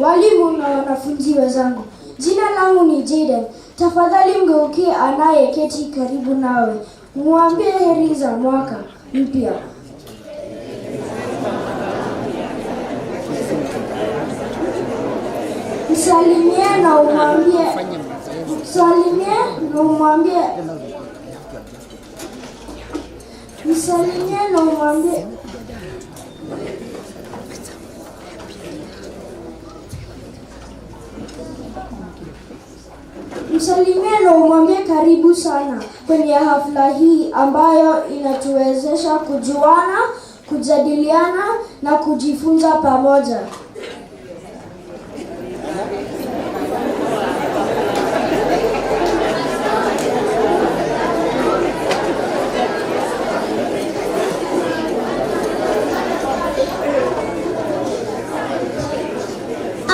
walimu na wanafunzi wenzangu. Jina langu ni Jaden. Tafadhali mgeukie anayeketi karibu nawe. Mwambie heri za mwaka mpya. Msalimie na umwambie karibu sana kwenye hafla hii ambayo inatuwezesha kujuana, kujadiliana na kujifunza pamoja.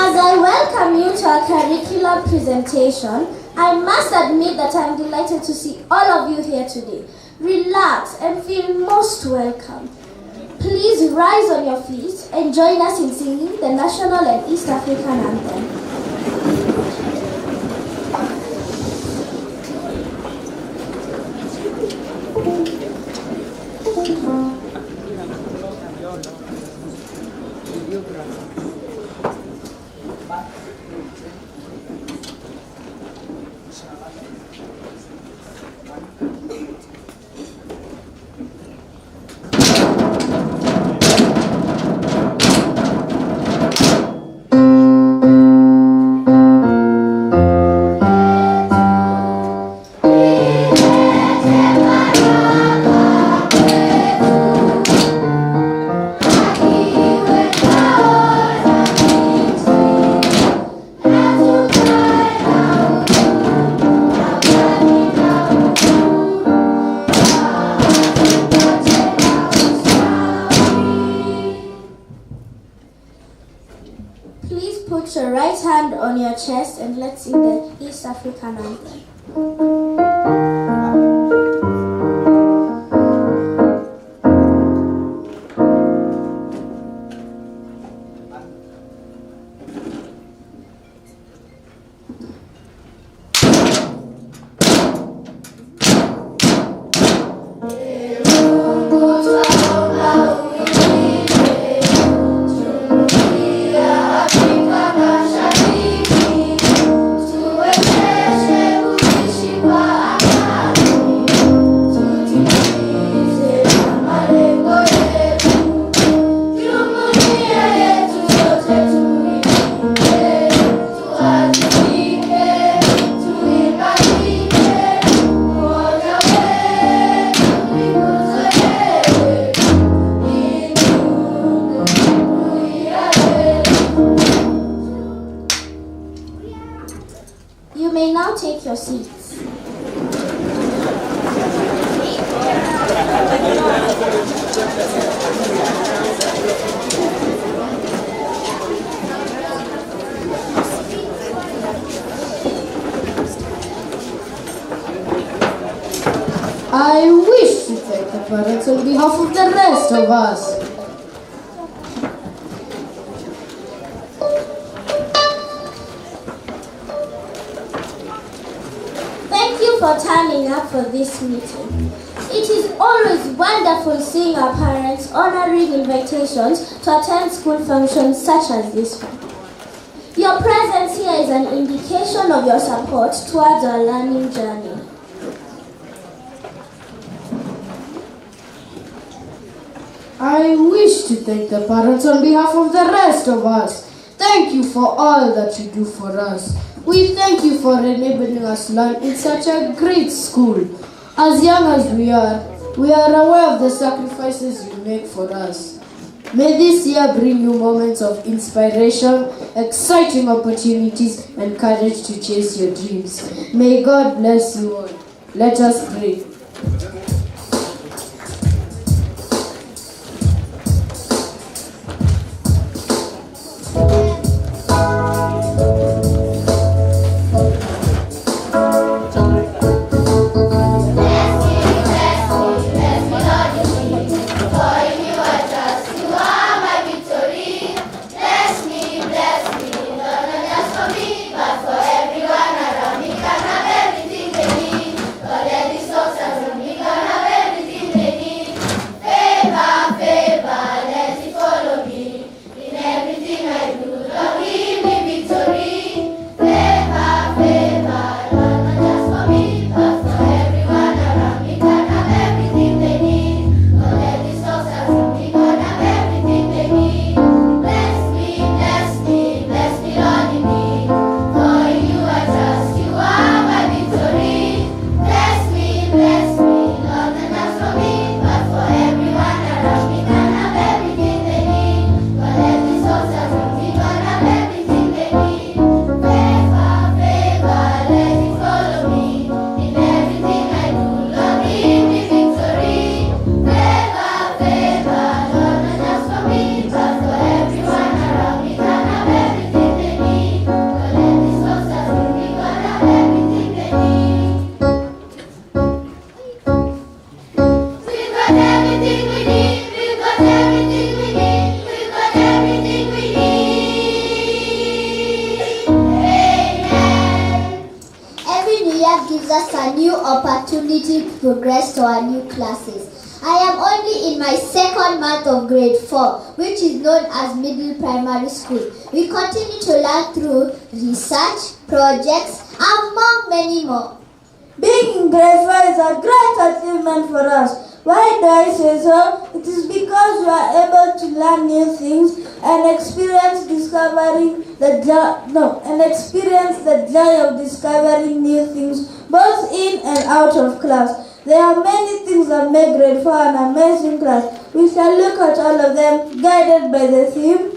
As I welcome you to our curricular presentation, I must admit that I'm delighted to see all of you here today. Relax and feel most welcome. Please rise on your feet and join us in singing the national and East African anthem. Please put your right hand on your chest and let's sing the East African anthem. You may now take your seats. I wish to thank the parents on behalf of the rest of us. Thank you for turning up for this meeting. It is always wonderful seeing our parents honoring invitations to attend school functions such as this one. Your presence here is an indication of your support towards our learning journey. I wish to thank the parents on behalf of the rest of us. Thank you for all that you do for us. We thank you for enabling us learn in such a great school. As young as we are aware of the sacrifices you make for us. May this year bring you moments of inspiration, exciting opportunities, and courage to chase your dreams. May God bless you all. Let us pray. Bless me, year gives us a new opportunity to progress to our new classes. I am only in my second month of grade 4, which is known as middle primary school. We continue to learn through research, projects, among many more. Being in grade 4 is a great achievement for us. Why do I say so? It is because we are able to learn new things and experience the joy of discovering new things, both in and out of class. There are many things that make grade 4 an amazing class. We shall look at all of them, guided by the theme,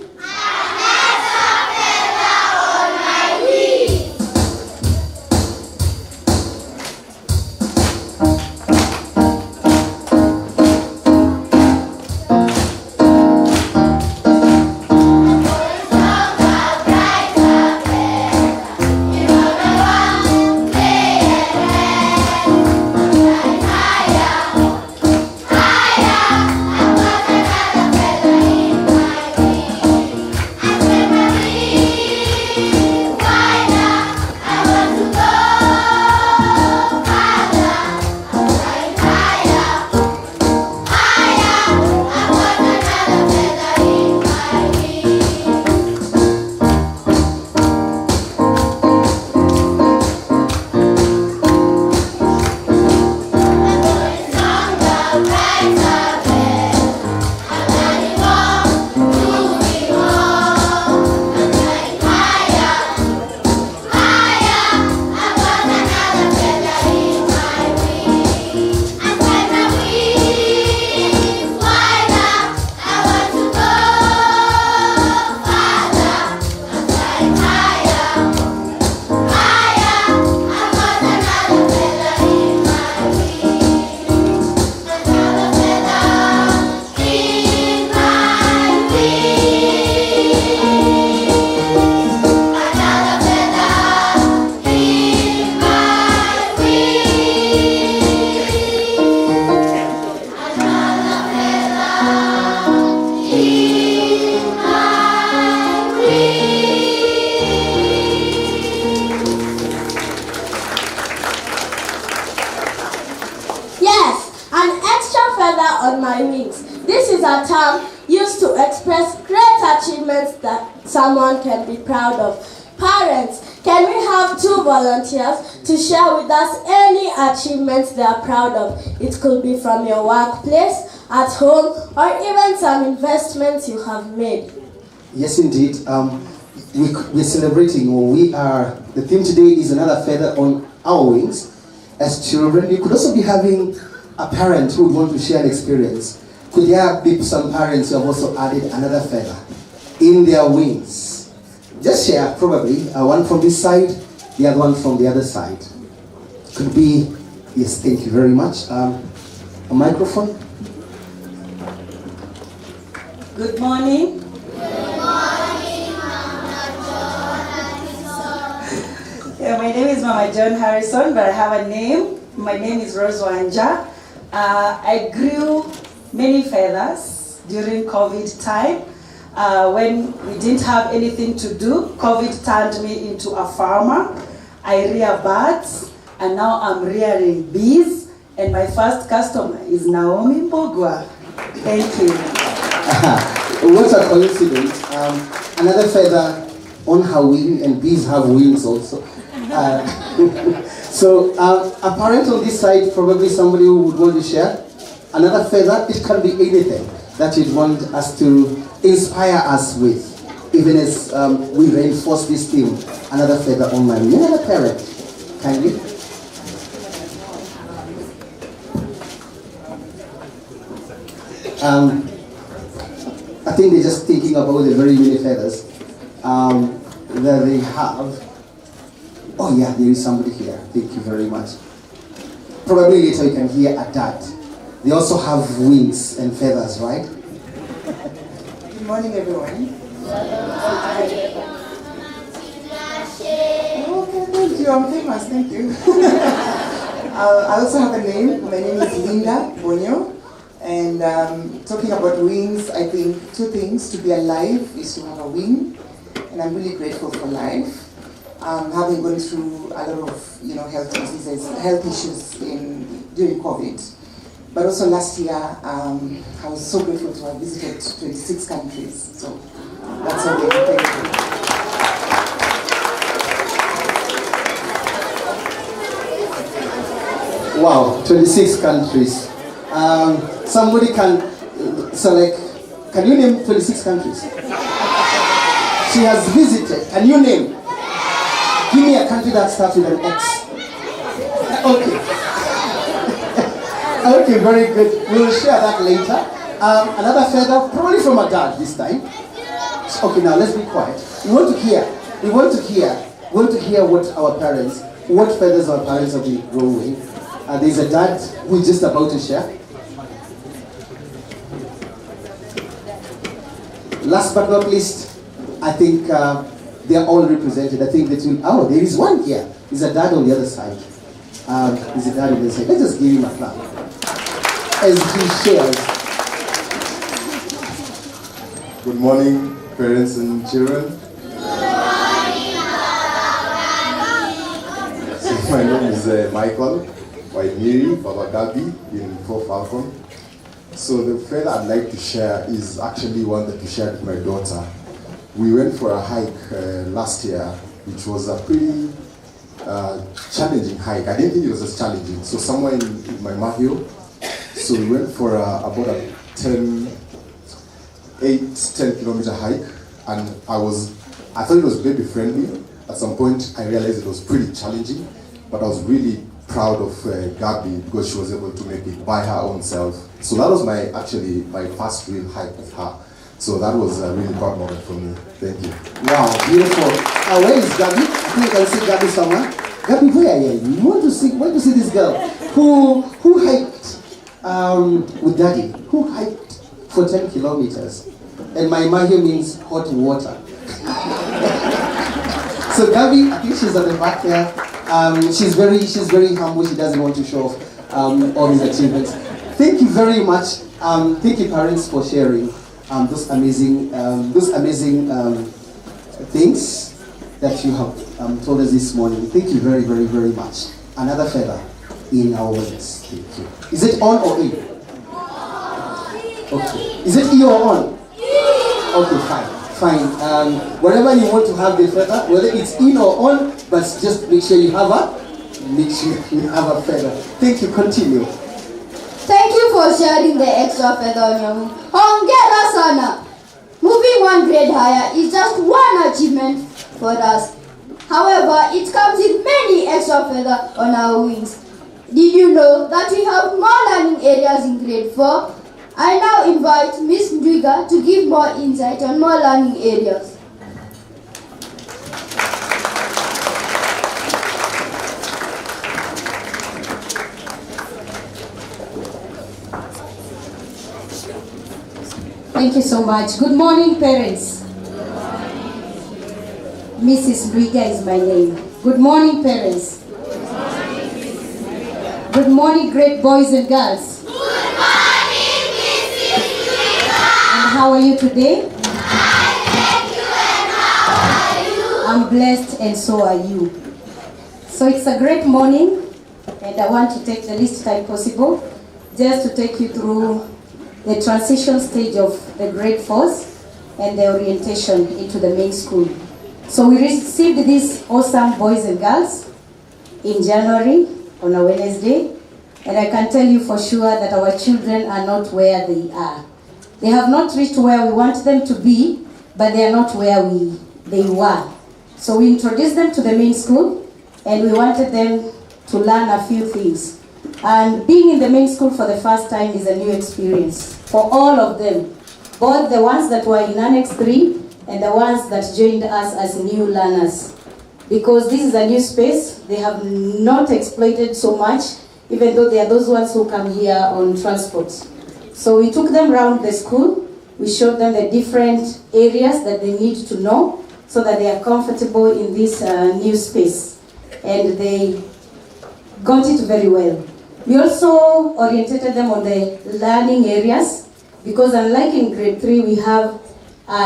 on my wings. This is a term used to express great achievements that someone can be proud of. Parents, can we have 2 volunteers to share with us any achievements they are proud of? It could be from your workplace, at home, or even some investments you have made. Yes, indeed. We're celebrating, the theme today is another feather on our wings. As children, we could also be having a parent who would want to share an experience. Could there be some parents who have also added another feather in their wings? Just share, probably, one from this side, the other one from the other side. Could be, yes, thank you very much. A microphone. Good morning. Yeah, my name is Mama John Harrison, but I have a name. My name is Rose Wanja. I grew many feathers during COVID time. When we didn't have anything to do, COVID turned me into a farmer. I rear birds, and now I'm rearing bees, and my first customer is Naomi Mbogwa. Thank you. What a coincidence. Another feather on her wing, and bees have wings also. So a parent on this side, probably somebody who would want to share another feather. It can be anything that you'd want us to inspire us with, even as we reinforce this theme. Another feather on my wing. Another parent, kindly. I think they're just thinking about the very many feathers that they have. Oh yeah, there is somebody here. Thank you very much. Probably later you can hear a dad. They also have wings and feathers, right? Good morning, everyone. Oh, thank you. I'm famous. Thank you. I also have a name. My name is Linda Bonyo. And talking about wings, I think 2 things. To be alive is to have a wing. And I'm really grateful for life. having gone through a lot of health diseases, health issues during COVID. But also last year, I was so grateful to have visited 26 countries. So that's all. Thank you. Wow, 26 countries. Somebody can, can you name 26 countries? She has visited. Can you name? Give me a country that starts with an X. Okay. Okay, very good. We will share that later. Another feather, probably from a dad this time. Okay, now let's be quiet. We want to hear what feathers our parents have been growing. There's a dad who is just about to share. Last but not least, I think they're all represented. I think there is one here. There's a dad on the other side. There's a dad on the other side. Let's just give him a clap as he shares. Good morning, parents and children. So my name is Michael, Waimiri, Baba Gabi in Fort Falcon. So the feather I'd like to share is actually one that we shared with my daughter. We went for a hike last year, which was a pretty challenging hike. I didn't think it was as challenging. So somewhere in my Mahio. So we went for about a 10 kilometer hike, and I thought it was baby friendly. At some point I realized it was pretty challenging, but I was really proud of Gabi because she was able to make it by her own self. So that was my first real hike with her. So that was a really proud moment for me. Thank you. Wow, beautiful. Where is Gabi? I think I can see Gabi somewhere. Gabi, where are you? You want to see this girl who hiked with Daddy, who hiked for 10 kilometers. And my mahio means hot water. So Gabi, I think she's at the back there. She's very humble. She doesn't want to show off all these achievements. Thank you very much. Thank you, parents, for sharing those amazing things that you have told us this morning. Thank you very, very, very much. Another feather in our wings. Thank you. Is it on or in? Okay. Is it E or on? Okay, fine. Whatever you want to have the feather, whether it's in or on, but just make sure you have a feather. Thank you. Continue. Thank you for sharing the extra feather on your wing. Hongera sana. Moving one grade higher is just one achievement for us. However, it comes with many extra feathers on our wings. Did you know that we have more learning areas in grade 4? I now invite Ms. Ndwiga to give more insight on more learning areas. Thank you so much. Good morning, parents. Good morning. Mrs. Ndwiga is my name. Good morning, parents. Good morning, Mrs. Ndwiga. Good morning, great boys and girls. Good morning, Mrs. Ndwiga. And how are you today? Thank you, and how are you? I'm blessed, and so are you. So it's a great morning, and I want to take the least time possible just to take you through the transition stage of the grade 4s and the orientation into the main school. So we received these awesome boys and girls in January on a Wednesday, and I can tell you for sure that our children are not where they are. They have not reached where we want them to be, but they are not where they were. So we introduced them to the main school, and we wanted them to learn a few things. And being in the main school for the first time is a new experience for all of them, both the ones that were in Annex 3 and the ones that joined us as new learners. Because this is a new space, they have not exploited so much, even though they are those ones who come here on transport. So we took them around the school, we showed them the different areas that they need to know so that they are comfortable in this new space. And they got it very well. We also oriented them on the learning areas, because unlike in grade 3, we have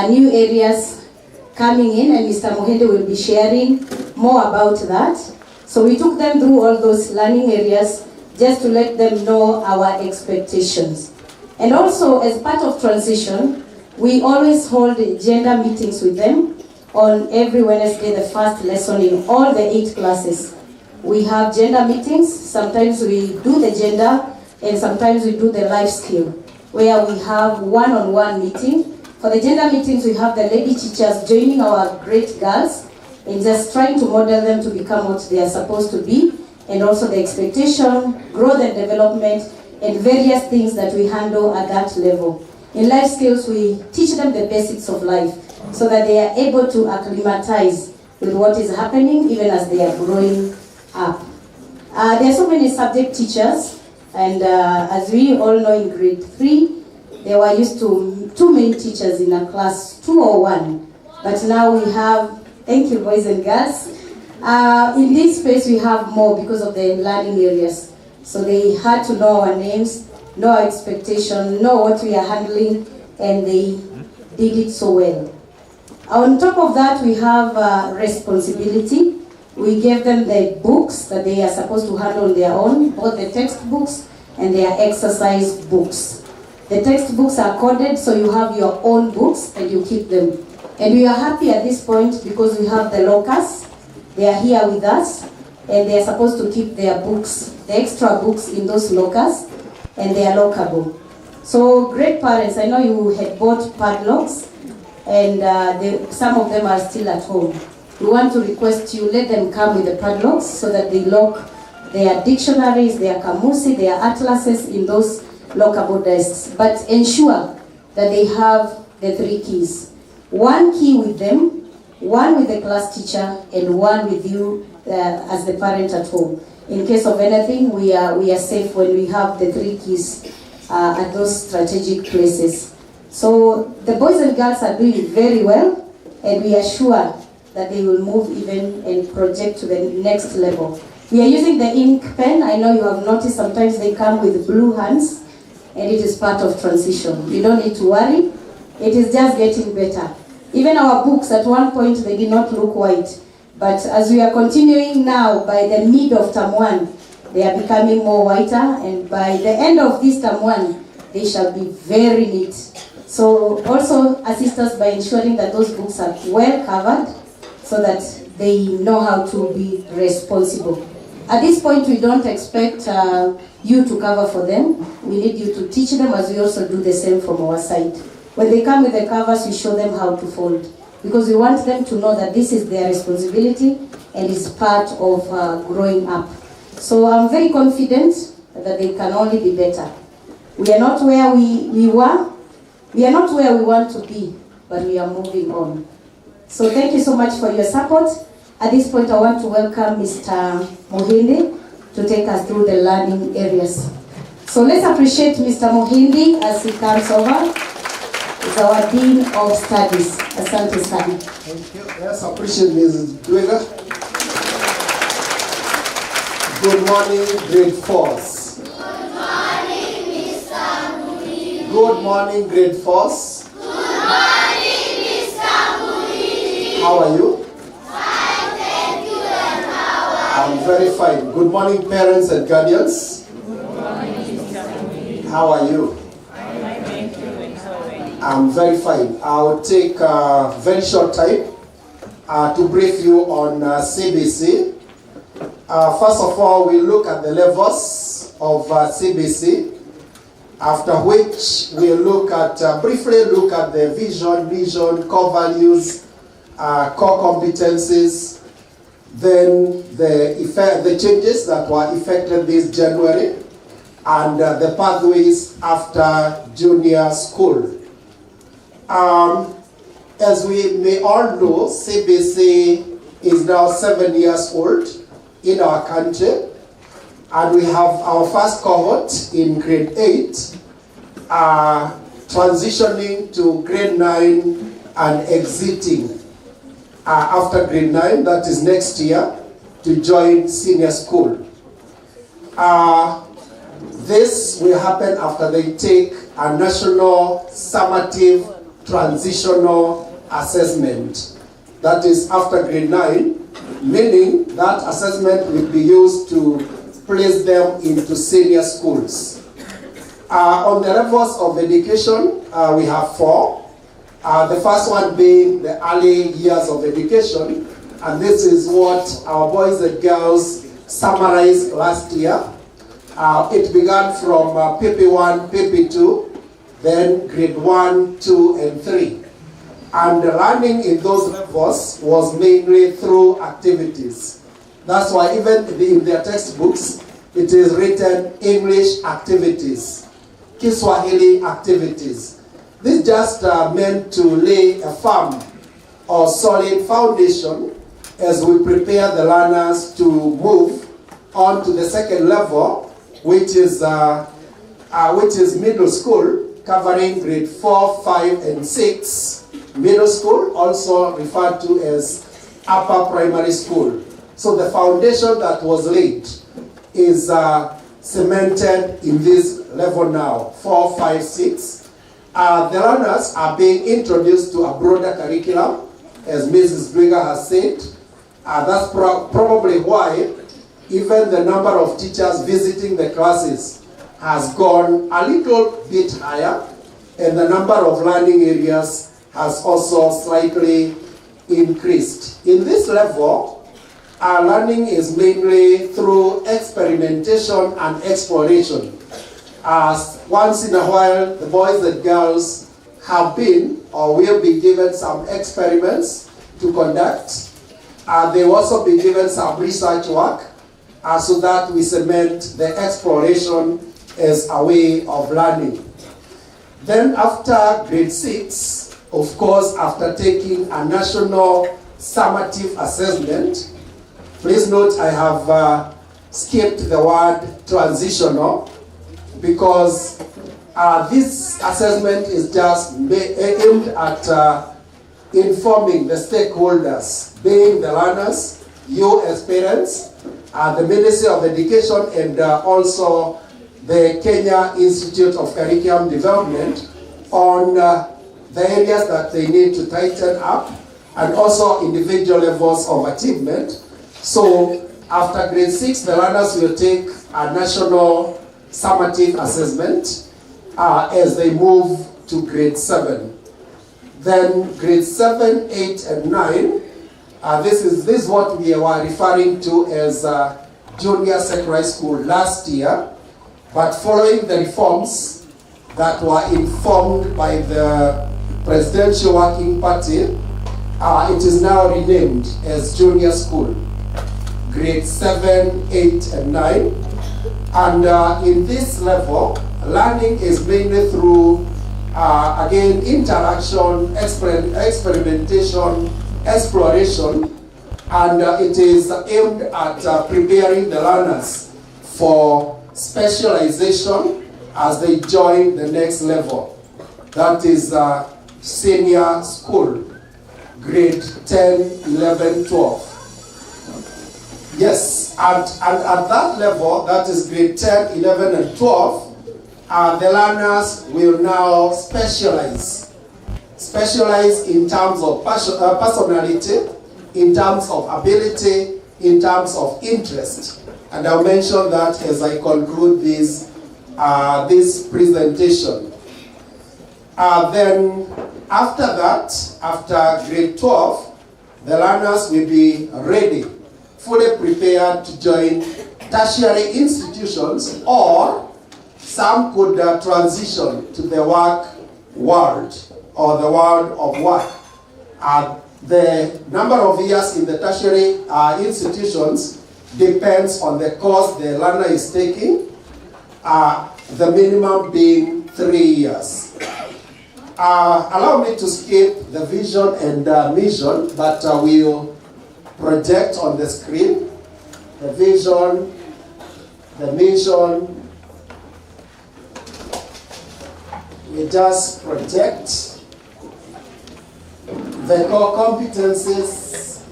new areas coming in, and Mr. Mohede will be sharing more about that. So we took them through all those learning areas just to let them know our expectations. And also, as part of transition, we always hold gender meetings with them on every Wednesday, the first lesson in all the 8 classes. We have gender meetings. Sometimes we do the gender, and sometimes we do the life skill, where we have one-on-one meeting. For the gender meetings, we have the lady teachers joining our great girls and just trying to model them to become what they are supposed to be, and also the expectation, growth and development, and various things that we handle at that level. In life skills, we teach them the basics of life so that they are able to acclimatize with what is happening even as they are growing up. There are so many subject teachers, and as we all know, in grade 3, there were used to 2 main teachers in a class, 2 or 1. But now we have, thank you boys and girls, in this space we have more because of the learning areas. So they had to know our names, know our expectation, know what we are handling, and they did it so well. On top of that, we have responsibility. We gave them the books that they are supposed to handle on their own, both the textbooks and their exercise books. The textbooks are coded, so you have your own books and you keep them. And we are happy at this point because we have the lockers. They are here with us, and they are supposed to keep their books, the extra books, in those lockers, and they are lockable. So great parents, I know you had bought padlocks, and some of them are still at home. We want to request you, let them come with the padlocks so that they lock their dictionaries, their kamusi, their atlases in those lockable desks. But ensure that they have the 3 keys. 1 key with them, 1 with the class teacher, and 1 with you as the parent at home. In case of anything, we are safe when we have the 3 keys at those strategic places. So the boys and girls are doing very well, and we are sure that they will move even and project to the next level. We are using the ink pen. I know you have noticed sometimes they come with blue hands, and it is part of transition. You don't need to worry. It is just getting better. Even our books, at one point, they did not look white. But as we are continuing now, by the mid of term 1, they are becoming more whiter, and by the end of this term 1, they shall be very neat. So also assist us by ensuring that those books are well covered so that they know how to be responsible. At this point, we don't expect you to cover for them. We need you to teach them, as we also do the same from our side. When they come with the covers, we show them how to fold, because we want them to know that this is their responsibility and is part of growing up. So I'm very confident that they can only be better. We are not where we were. We are not where we want to be, but we are moving on. So thank you so much for your support. At this point, I want to welcome Mr. Mohindi to take us through the learning areas. So let's appreciate Mr. Mohindi as he comes over. He's our Dean of Studies. Asante sana. Thank you. Yes, appreciate Mrs. Dwega. Good morning, grade 4s. Good morning, Mr. Mohindi. Good morning, grade 4s. Good morning, Mr. Mohindi. How are you? Fine, thank you, and how are you? I'm very fine. Good morning, parents and guardians. Good morning, Mr. Mohindi. How are you? Thank you, and how are you? I'm very fine. I'll take a very short time to brief you on CBC. First of all, we look at the levels of CBC, after which we look at, briefly look at the vision, core values, core competencies, then the changes that were effected this January, and the pathways after junior school. As we may all know, CBC is now 7 years old in our country, and we have our first cohort in grade 8 transitioning to grade 9 and exiting after grade 9, that is next year, to join senior school. This will happen after they take a national summative transitional assessment. That is, after grade 9, meaning that assessment will be used to place them into senior schools. On the levels of education, we have 4. The first one being the early years of education, and this is what our boys and girls summarized last year. It began from PP1, PP2, then grade 1, 2, and 3. And the learning in those levels was mainly through activities. That's why even in their textbooks, it is written English activities, Kiswahili activities. This just meant to lay a firm or solid foundation as we prepare the learners to move on to the second level, which is middle school, covering grade 4, 5, and 6. Middle school, also referred to as upper primary school. So the foundation that was laid is cemented in this level now, 4, 5, 6. The learners are being introduced to a broader curriculum, as Mrs. Brigger has said. That's probably why even the number of teachers visiting the classes has gone a little bit higher, and the number of learning areas has also slightly increased. In this level, our learning is mainly through experimentation and exploration. As once in a while, the boys and girls have been or will be given some experiments to conduct. They will also be given some research work so that we cement the exploration as a way of learning. Then after grade 6, of course, after taking a national summative assessment, please note I have skipped the word transitional because this assessment is just aimed at informing the stakeholders, being the learners, you as parents, the Ministry of Education, and also the Kenya Institute of Curriculum Development on the areas that they need to tighten up, and also individual levels of achievement. So after grade 6, the learners will take a national summative assessment as they move to grade 7. Then grade 7, 8, and 9, this is what we were referring to as junior secondary school last year, but following the reforms that were informed by the Presidential Working Party, it is now renamed as junior school, grade 7, 8, and 9. And in this level, learning is mainly through, again, interaction, experimentation, exploration, and it is aimed at preparing the learners for specialization as they join the next level. That is senior school, grade 10, 11, 12. Yes, and at that level, that is grade 10, 11, and 12, the learners will now specialize. Specialize in terms of personality, in terms of ability, in terms of interest. And I'll mention that as I conclude this presentation. Then after that, after grade 12, the learners will be ready, fully prepared to join tertiary institutions, or some could transition to the work world or the world of work. The number of years in the tertiary institutions depends on the course the learner is taking, the minimum being 3 years. Allow me to skip the vision and mission, but we'll project on the screen the vision, the mission. We just project the core competencies,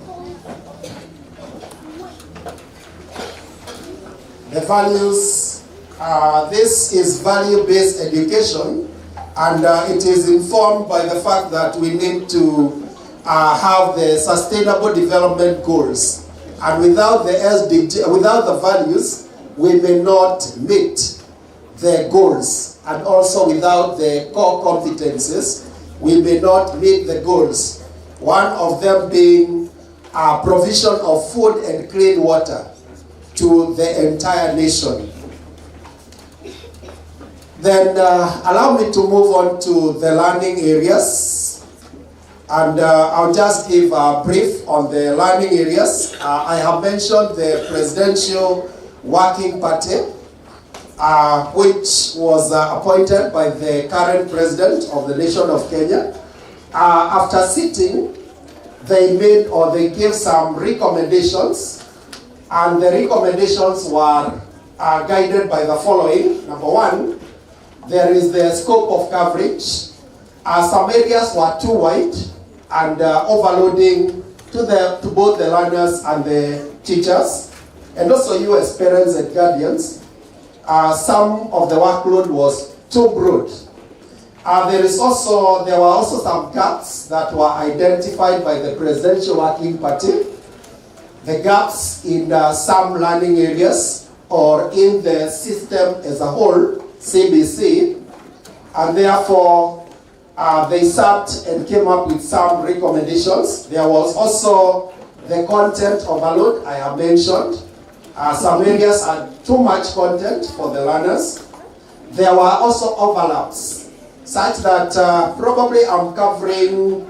the values. This is value-based education, and it is informed by the fact that we need to have the sustainable development goals And without the SDG, without the values, we may not meet the goals. And also without the core competences, we may not meet the goals. One of them being provision of food and clean water to the entire nation. Then allow me to move on to the learning areas. And I'll just give a brief on the learning areas. I have mentioned the Presidential Working Party, which was appointed by the current president of the nation of Kenya. After sitting, they made or they gave some recommendations, and the recommendations were guided by the following. Number one, there is the scope of coverage. Some areas were too wide and overloading to both the learners and the teachers, and also you as parents and guardians. Some of the workload was too broad. There were also some gaps that were identified by the Presidential Working Party. The gaps in some learning areas or in the system as a whole, CBC, and therefore they sat and came up with some recommendations. There was also the content overload I have mentioned. Some areas had too much content for the learners. There were also overlaps, such that probably I'm covering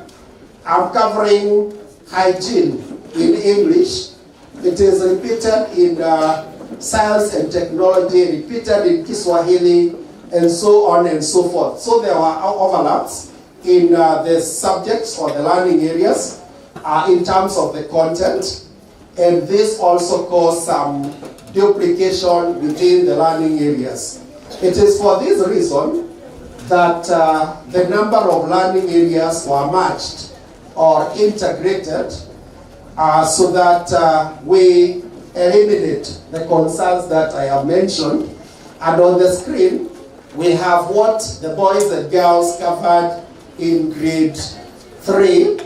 hygiene in English. It is repeated in science and technology, repeated in Kiswahili, and so on and so forth. So there were overlaps in the subjects or the learning areas in terms of the content. And this also caused some duplication within the learning areas. It is for this reason that the number of learning areas were matched or integrated so that we eliminate the concerns that I have mentioned. And on the screen, we have what the boys and girls covered in grade 3.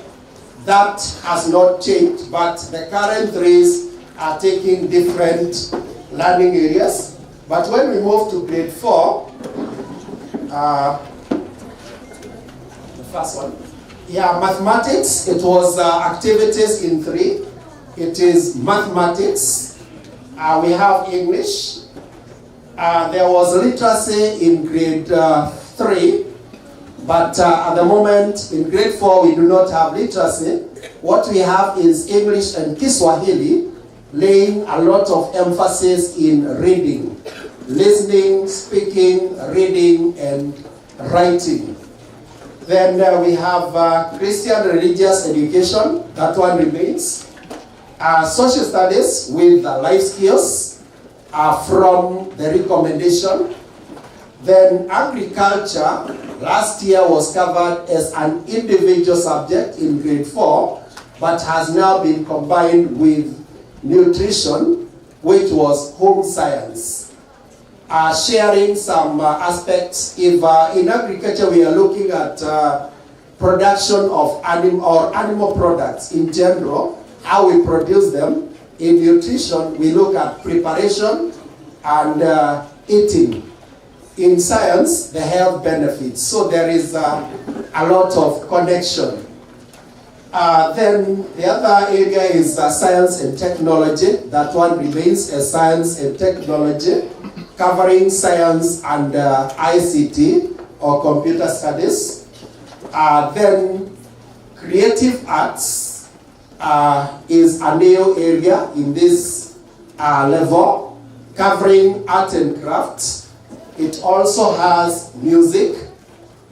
That has not changed, but the current threes are taking different learning areas. But when we move to grade 4, the first one, mathematics, it was activities in 3. It is mathematics. We have English. There was literacy in grade 3. But at the moment, in grade 4, we do not have literacy. What we have is English and Kiswahili, laying a lot of emphasis in reading, listening, speaking, reading, and writing. Then we have Christian religious education. That one remains. Social studies with life skills from the recommendation. Then agriculture, last year was covered as an individual subject in grade 4, but has now been combined with nutrition, which was home science. Sharing some aspects. If in agriculture we are looking at production of animal products in general, how we produce them. In nutrition, we look at preparation and eating. In science, the health benefits. So there is a lot of connection. Then the other area is science and technology. That one remains as science and technology, covering science and ICT or computer studies. Then creative arts is a new area in this level, covering art and crafts. It also has music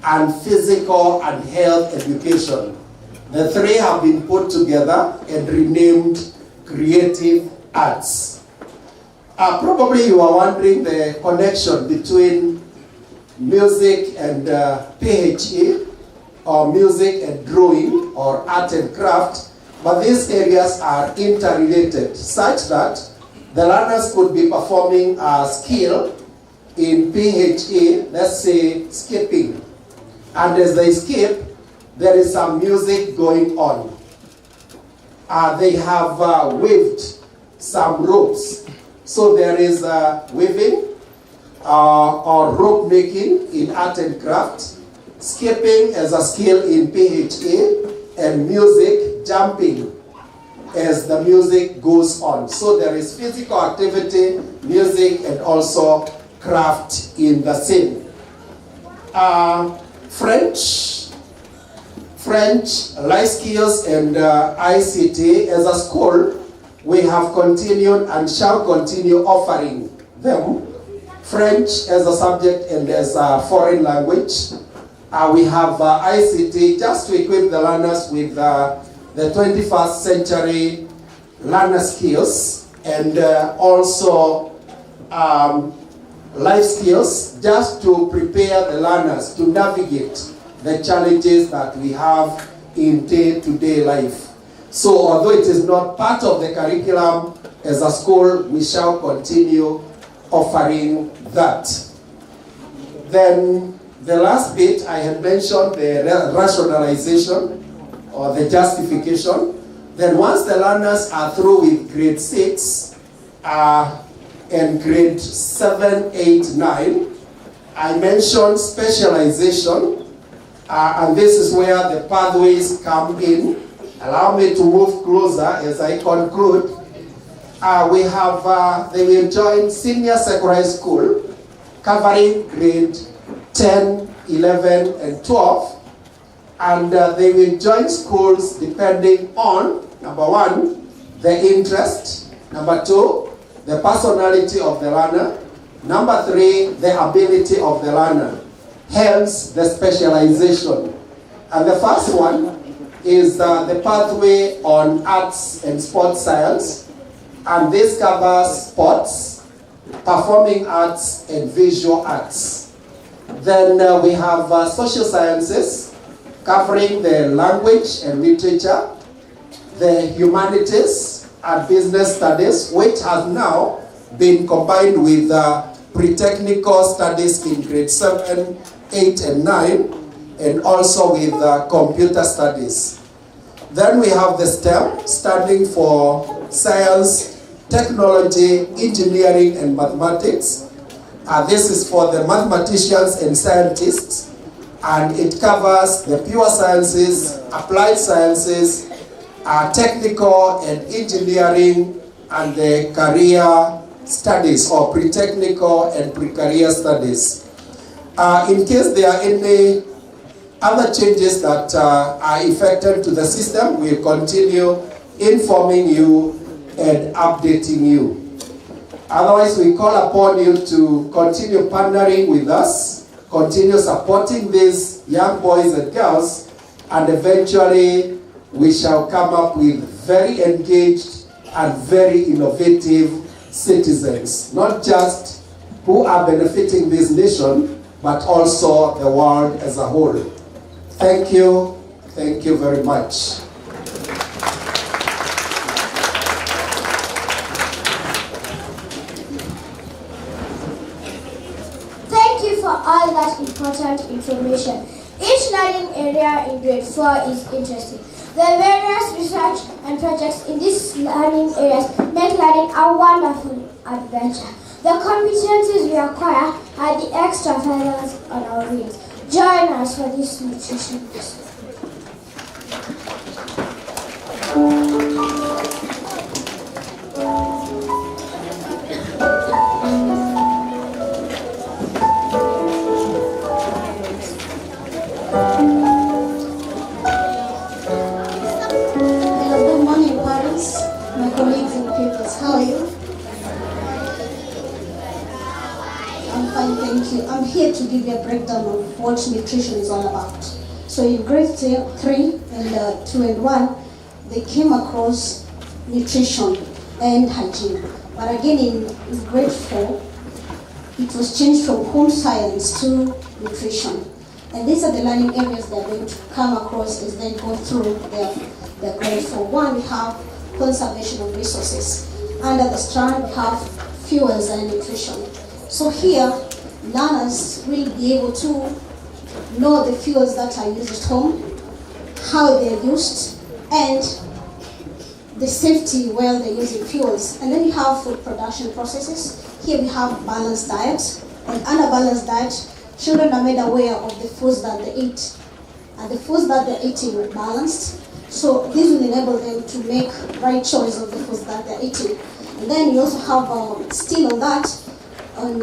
and physical and health education. The three have been put together and renamed creative arts. Probably you are wondering the connection between music and PHE, or music and drawing, or art and craft, but these areas are interrelated such that the learners could be performing a skill in PHE, let's say skipping. And as they skip, there is some music going on. They have weaved some ropes. So there is weaving or rope making in art and craft, skipping as a skill in PHA, and music, jumping as the music goes on. So there is physical activity, music, and also craft in the same. French, life skills, and ICT. As a school, we have continued and shall continue offering them French as a subject and as a foreign language. We have ICT just to equip the learners with the 21st century learner skills, and also life skills just to prepare the learners to navigate the challenges that we have in day-to-day life. So although it is not part of the curriculum as a school, we shall continue offering that. Then the last bit I had mentioned, the rationalization or the justification. Then once the learners are through with grade 6 and grade 7, 8, 9, I mentioned specialization, and this is where the pathways come in. Allow me to move closer as I conclude. They will join senior secondary school, covering grade 10, 11, and 12. And they will join schools depending on, number 1, the interest, number 2, the personality of the learner, number 3, the ability of the learner, hence the specialization. And the first one is the pathway on arts and sports science, and this covers sports, performing arts, and visual arts. Then we have social sciences, covering the language and literature, the humanities and business studies, which has now been combined with pre-technical studies in grade 7, 8, and 9, and also with computer studies. Then we have the STEM, standing for science, technology, engineering, and mathematics. This is for the mathematicians and scientists, and it covers the pure sciences, applied sciences, technical and engineering, and the career studies, or pre-technical and pre-career studies. In case there are any other changes that are effected to the system, we'll continue informing you and updating you. Otherwise, we call upon you to continue partnering with us, continue supporting these young boys and girls, and eventually we shall come up with very engaged and very innovative citizens, not just who are benefiting this nation, but also the world as a whole. Thank you very much. Thank you for all that important information. Each learning area in grade 4 is interesting. The various research and projects in these learning areas make learning a wonderful adventure. The competencies we acquire are the extra feathers on our wings. Join us for this nutrition lesson. Good morning, parents, my colleagues and pupils. How are you? I'm fine, thank you. I'm here to give you a breakdown of what nutrition is all about. So in grade 3 and 2 and 1, they came across nutrition and hygiene. But again in grade 4, it was changed from home science to nutrition. And these are the learning areas they're going to come across as they go through their grade 4. 1, we have conservation of resources. Under the strand, we have fuels and nutrition. So here, learners will be able to know the fuels that are used at home, how they're used, and the safety while they're using fuels. And then you have food production processes. Here we have balanced diet. And under balanced diet, children are made aware of the foods that they eat. And the foods that they're eating are balanced. So this will enable them to make right choice of the foods that they're eating. And then you also have, still on that, on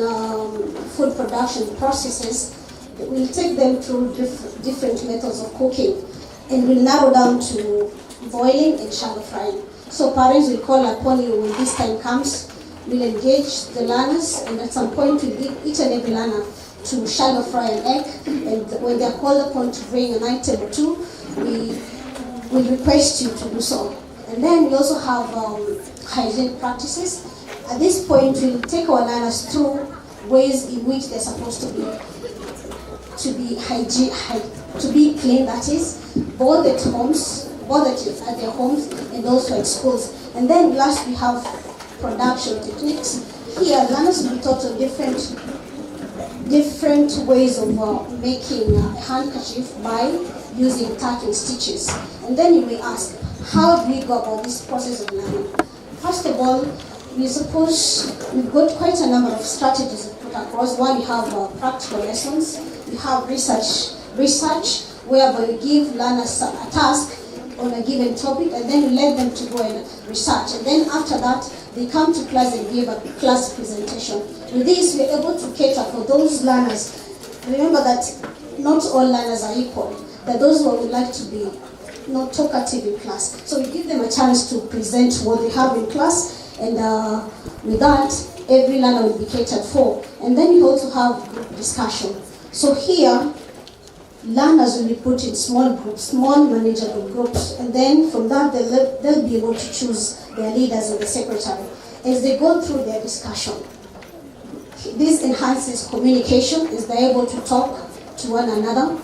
food production processes, we'll take them through different methods of cooking. And we'll narrow down to boiling and shallow frying. So parents will call upon you when this time comes. We'll engage the learners, and at some point we'll give each and every learner to shallow fry an egg. And when they're called upon to bring an item or two, we request you to do so. And then we also have hygiene practices. At this point, we'll take our learners through ways in which they're supposed to be clean, that is, both at homes, both at their homes and also at schools. And then last we have production techniques. Here, learners will be taught on different ways of making a handkerchief by using tacking stitches. And then you may ask, how do we go about this process of learning? First of all, we suppose we've got quite a number of strategies to put across. One, we have practical lessons. We have research whereby we give learners a task on a given topic, and then we let them to go and research. And then after that, they come to class and give a class presentation. With this, we're able to cater for those learners. Remember that not all learners are equal. There are those who would like to be not talkative in class. So we give them a chance to present what they have in class, and with that, every learner will be catered for. And then we also have group discussion. So here, learners will be put in small groups, small manageable groups, and then from that they'll be able to choose their leaders and the secretary as they go through their discussion. This enhances communication as they're able to talk to one another,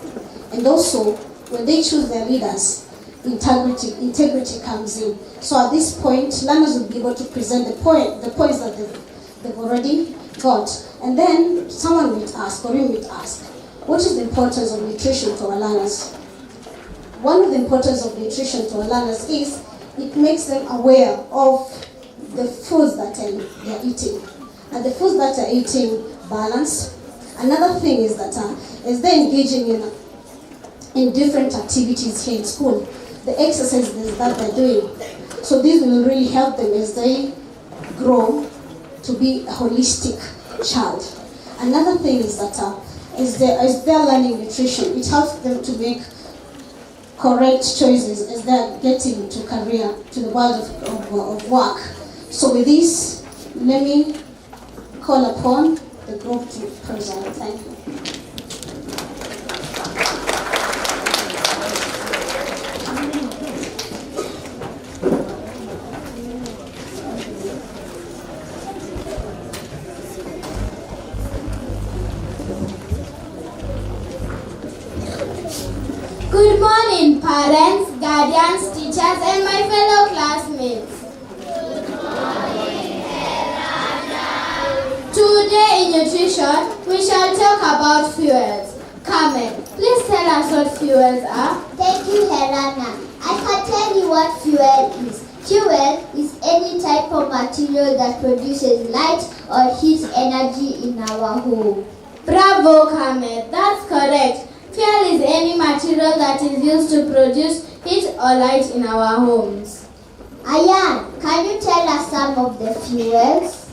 and also when they choose their leaders, integrity comes in. So at this point, learners will be able to present the points that they've already got. And then someone will ask, or you will ask, what is the importance of nutrition to our learners? One of the importance of nutrition to our learners is it makes them aware of the foods that they're eating. And the foods that they're eating balance. Another thing is that as they're engaging in different activities here in school, the exercises that they're doing. So this will really help them as they grow to be a holistic child. Another thing is that as they're learning nutrition, it helps them to make correct choices as they're getting into career, to the world of work. So with this, let me call upon the group to present. Thank you. Good morning, parents, guardians, teachers, and my fellow classmates. Good morning, Today in nutrition, we shall talk about fuels. Carmen, please tell us what fuels are. Thank you, Helena. I can tell you what fuel is. Fuel is any type of material that produces light or heat energy in our home. Bravo, Carmen. That's correct. Fuel is any material that is used to produce heat or light in our homes. Ayan, can you tell us some of the fuels?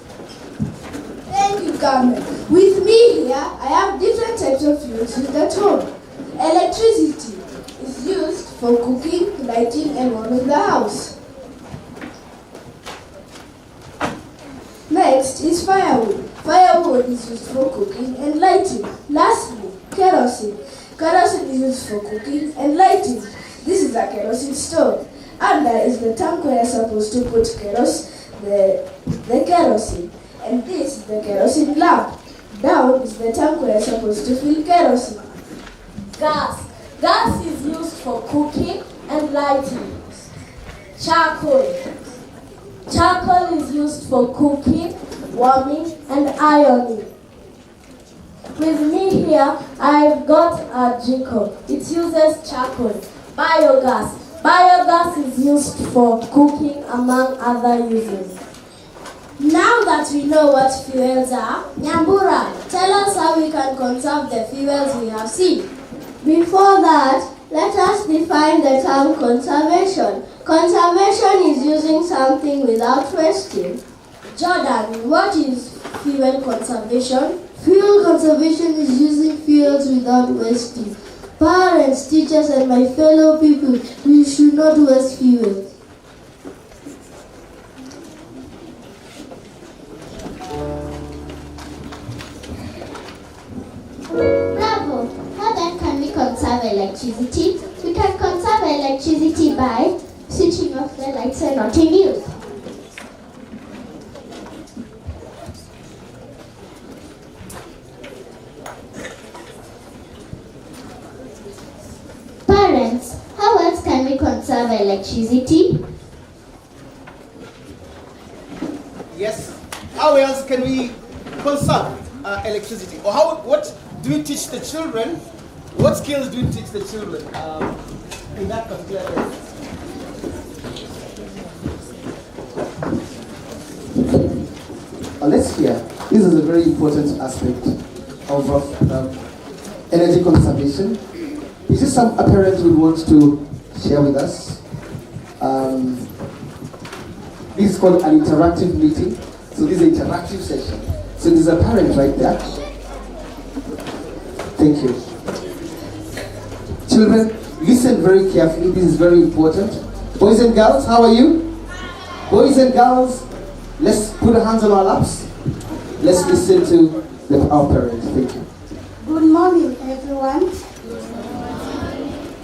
Thank you, Carmen. With me here, I have different types of fuels used at home. Electricity is used for cooking, lighting, and warming the house. Next is firewood. Firewood is used for cooking and lighting. Lastly, kerosene. Kerosene is used for cooking and lighting. This is a kerosene stove. Under is the tank where you're supposed to put the kerosene. And this is the kerosene lamp. Down is the tank where you're supposed to fill kerosene. Gas. Gas is used for cooking and lighting. Charcoal. Charcoal is used for cooking, warming, and ironing. With me here, I've got a jiko. It uses charcoal. Biogas. Biogas is used for cooking, among other uses. Now that we know what fuels are, Nyambura, tell us how we can conserve the fuels we have seen. Before that, let us define the term conservation. Conservation is using something without wasting. Jordan, what is fuel conservation? Fuel conservation is using fuels without wasting. Parents, teachers, and my fellow people, we should not waste fuel. Bravo! How then can we conserve electricity? We can conserve electricity by switching off the lights when not in use. Parents, how else can we conserve electricity? Yes. How else can we conserve electricity? Or what do we teach the children? What skills do we teach the children in that particular area? Let's hear. This is a very important aspect of energy conservation. Is this some parent who wants to share with us? This is called an interactive meeting. So this is an interactive session. So there's a parent right there. Thank you. Children, listen very carefully. This is very important. Boys and girls, how are you? Boys and girls, let's put our hands on our laps. Let's listen to our parents. Thank you. Good morning, everyone.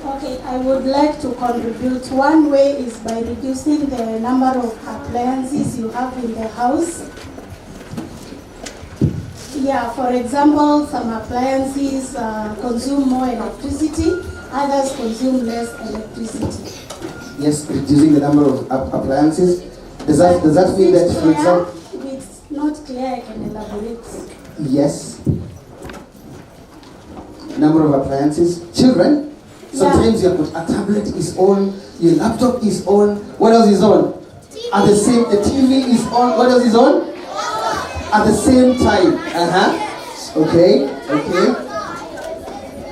Okay, I would like to contribute. One way is by reducing the number of appliances you have in the house. Yeah, for example, some appliances consume more electricity, others consume less electricity. Yes, reducing the number of appliances. Does that mean that, for example? It's not clear, I can elaborate. Yes. Number of appliances. Children, sometimes a tablet is on, your laptop is on. What else is on? At the TV is on. What else is on? At the same time. Okay.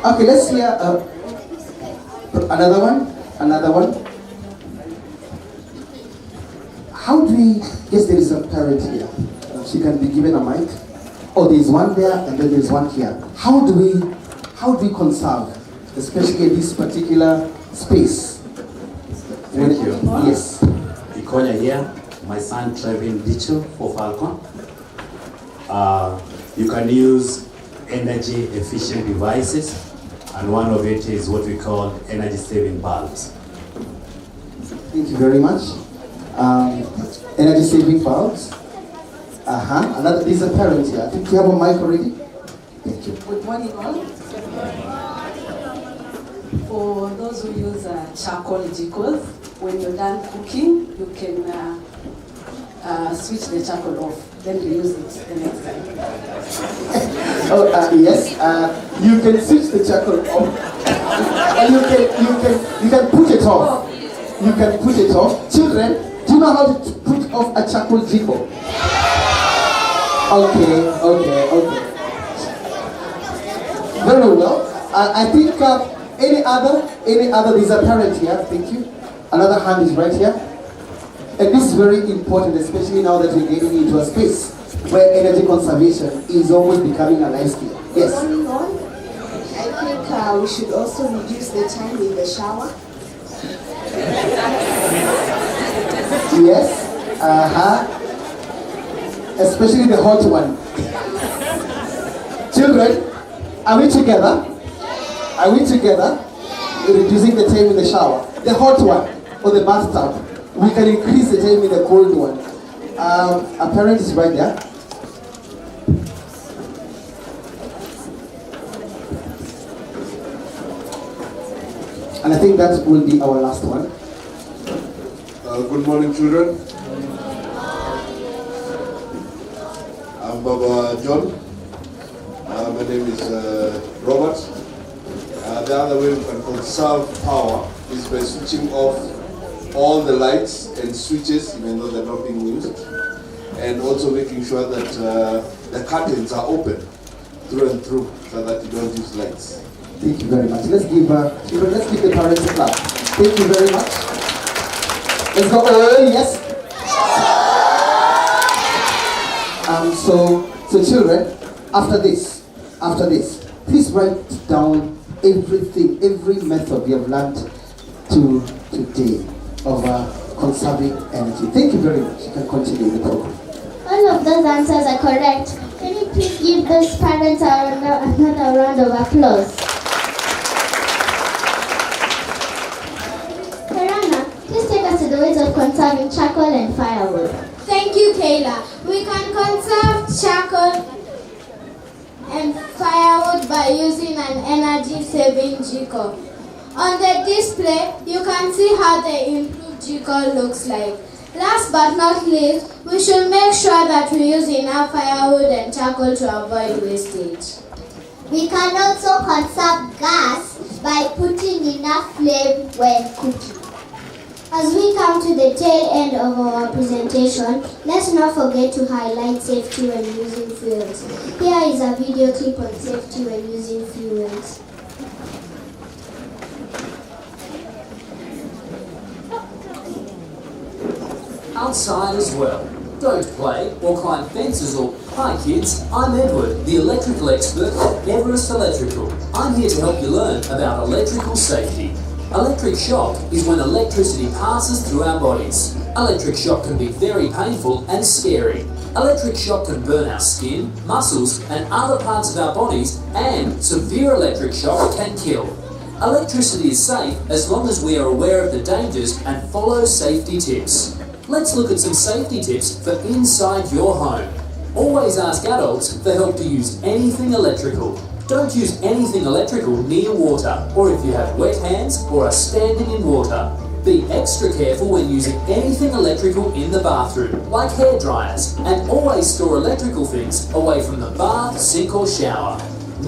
Okay, let's hear another one. How do we, yes, there is a parent here. She can be given a mic. Oh, there's one there and then there's one here. How do we conserve, especially in this particular space? Thank you. Yes. Ikonya here, my son Trevin Dicho for Falcon. You can use energy efficient devices, and one of it is what we call energy saving bulbs. Thank you very much. Energy saving bulbs. Another, there's a parent here. I think you have a mic already. Thank you. Good morning all. For those who use charcoal jikos, when you're done cooking, you can switch the charcoal off, then reuse it the next time. Yes, you can switch the charcoal off, and you can put it off. You can put it off. Children, do you know how to put off a charcoal jiko? Okay. Very well. I think any other, there's a parent here. Thank you. Another hand is right here. And this is very important, especially now that we're getting into a space where energy conservation is always becoming a life skill. Yes. Going on, I think we should also reduce the time in the shower. Yes. Especially the hot one. Children, are we together? Are we together? Reducing the time in the shower. The hot one or the bathtub. We can increase the time in the cold one. A parent is right there. And I think that will be our last one. Good morning, children. I'm Baba John. My name is Robert. The other way we can conserve power is by switching off all the lights and switches, even though they're not being used, and also making sure that the curtains are open through and through so that you don't use lights. Thank you very much. Let's give the parents a clap. Thank you very much. Let's go. Oh, yes. So children, after this, please write down everything, every method you have learned today of conserving energy. Thank you very much. You can continue the program. All of those answers are correct. Can you please give those parents another round of applause? Karana, please take us to the ways of conserving charcoal and firewood. Thank you, Kayla. We can conserve charcoal and firewood by using an energy-saving Jiko. On the display, you can see how the improved Jiko looks like. Last but not least, we should make sure that we use enough firewood and charcoal to avoid wastage. We can also conserve gas by putting enough flame when cooking. As we come to the tail end of our presentation, let's not forget to highlight safety when using fuels. Here is a video clip on safety when using fuels. Outside as well. Don't play or climb fences or... Hi kids, I'm Edward, the electrical expert at Everest Electrical. I'm here to help you learn about electrical safety. Electric shock is when electricity passes through our bodies. Electric shock can be very painful and scary. Electric shock can burn our skin, muscles and other parts of our bodies, and severe electric shock can kill. Electricity is safe as long as we are aware of the dangers and follow safety tips. Let's look at some safety tips for inside your home. Always ask adults for help to use anything electrical. Don't use anything electrical near water, or if you have wet hands or are standing in water. Be extra careful when using anything electrical in the bathroom, like hair dryers, and always store electrical things away from the bath, sink or shower.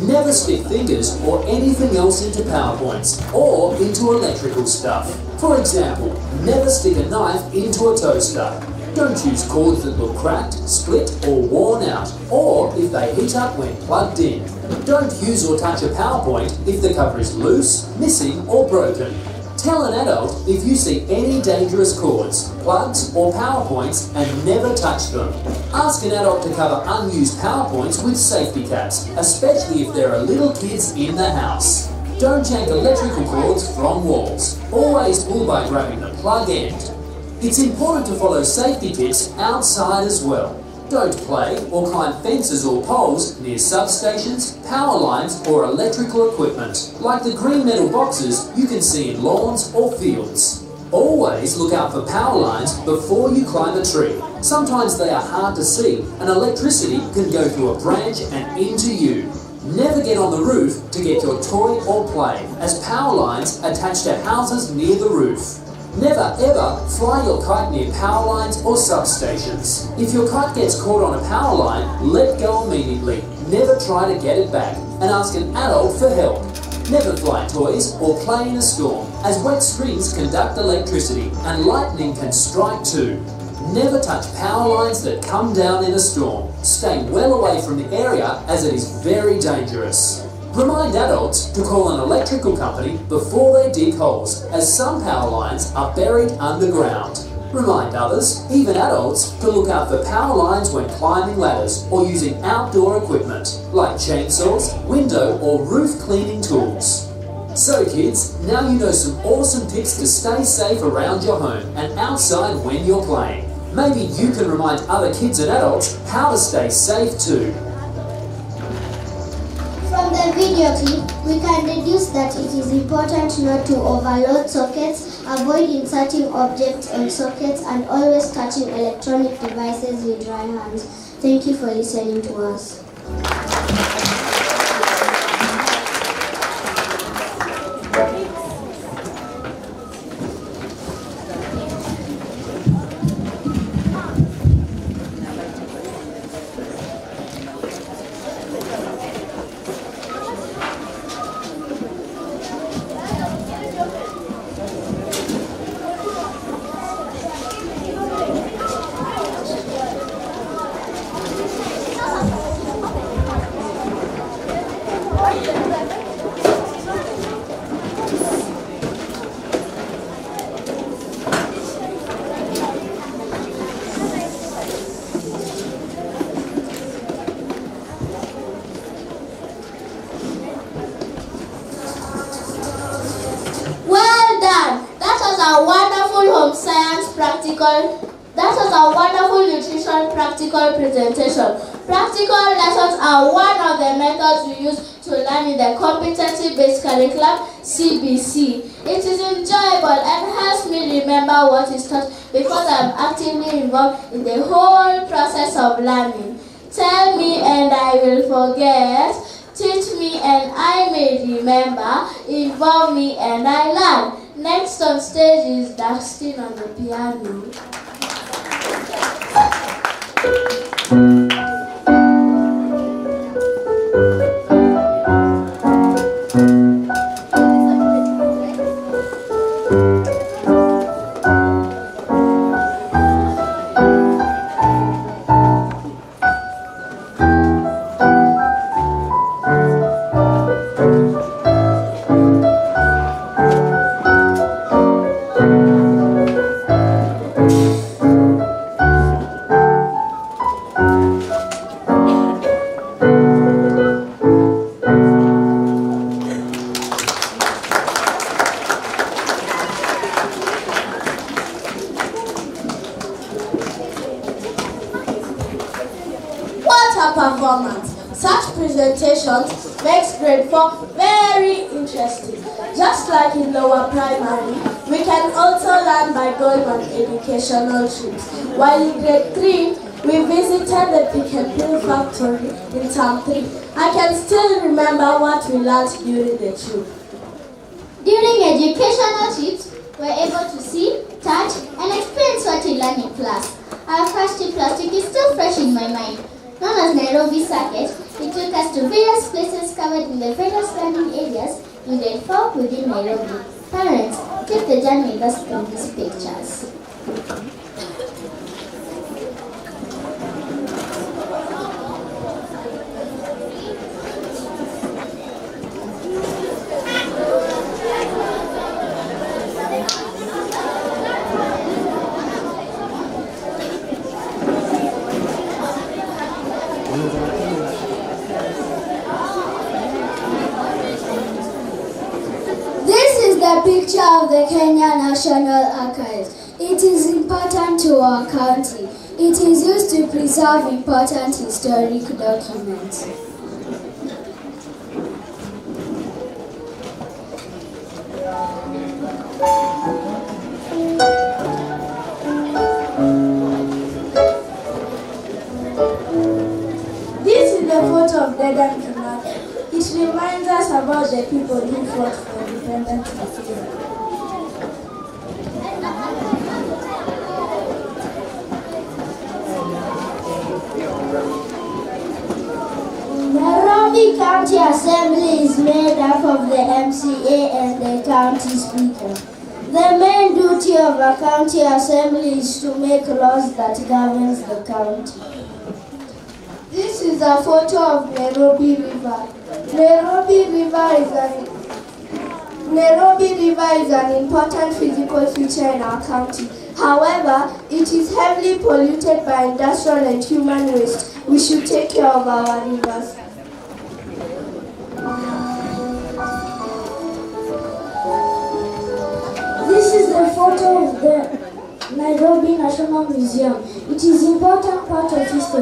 Never stick fingers or anything else into PowerPoints or into electrical stuff. For example, never stick a knife into a toaster. Don't use cords that look cracked, split or worn out, or if they heat up when plugged in. Don't use or touch a PowerPoint if the cover is loose, missing or broken. Tell an adult if you see any dangerous cords, plugs or PowerPoints and never touch them. Ask an adult to cover unused PowerPoints with safety caps, especially if there are little kids in the house. Don't yank electrical cords from walls. Always pull by grabbing the plug end. It's important to follow safety tips outside as well. Don't play or climb fences or poles near substations, power lines or electrical equipment, like the green metal boxes you can see in lawns or fields. Always look out for power lines before you climb a tree. Sometimes they are hard to see and electricity can go through a branch and into you. Never get on the roof to get your toy or play, as power lines attach to houses near the roof. Never ever fly your kite near power lines or substations. If your kite gets caught on a power line, let go immediately. Never try to get it back and ask an adult for help. Never fly toys or play in a storm, as wet strings conduct electricity and lightning can strike too. Never touch power lines that come down in a storm. Stay well away from the area as it is very dangerous. Remind adults to call an electrical company before they dig holes, as some power lines are buried underground. Remind others, even adults, to look out for power lines when climbing ladders or using outdoor equipment, like chainsaws, window or roof cleaning tools. So kids, now you know some awesome tips to stay safe around your home and outside when you're playing. Maybe you can remind other kids and adults how to stay safe too. From the video clip, we can deduce that it is important not to overload sockets, avoid inserting objects on sockets, and always touching electronic devices with dry hands. Thank you for listening to us. That was a wonderful nutrition practical presentation. Practical lessons are one of the methods we use to learn in the competency-based curriculum, CBC. It is enjoyable and helps me remember what is taught because I am actively involved in the whole process of learning. Tell me and I will forget. Teach me and I may remember. Involve me and I learn. Next on stage is Dustin on the piano. Performance. Such presentations makes grade 4 very interesting. Just like in lower primary, we can also learn by going on educational trips. While in grade 3, we visited the Pick and Peel factory in term 3. I can still remember what we learned during the trip. During educational trips, we were able to see, touch, and experience what we learned in class. Our first trip plastic is still fresh in my mind. Known as Nairobi Circuit, it took us to various places covered in the various learning areas in grade 4 within Nairobi. Parents, take the journey with us in these pictures. A picture of the Kenya National Archives. It is important to our county. It is used to preserve important historic documents. This is the photo of Dedan Kimathi. It reminds us about the people who fought for independence and freedom. Nairobi County Assembly is made up of the MCA and the county speaker. The main duty of a county assembly is to make laws that governs the county. This is a photo of Nairobi River. Nairobi River is an important physical feature in our county. However, it is heavily polluted by industrial and human waste. We should take care of our rivers. This is a photo of the Nairobi National Museum. It is an important part of history.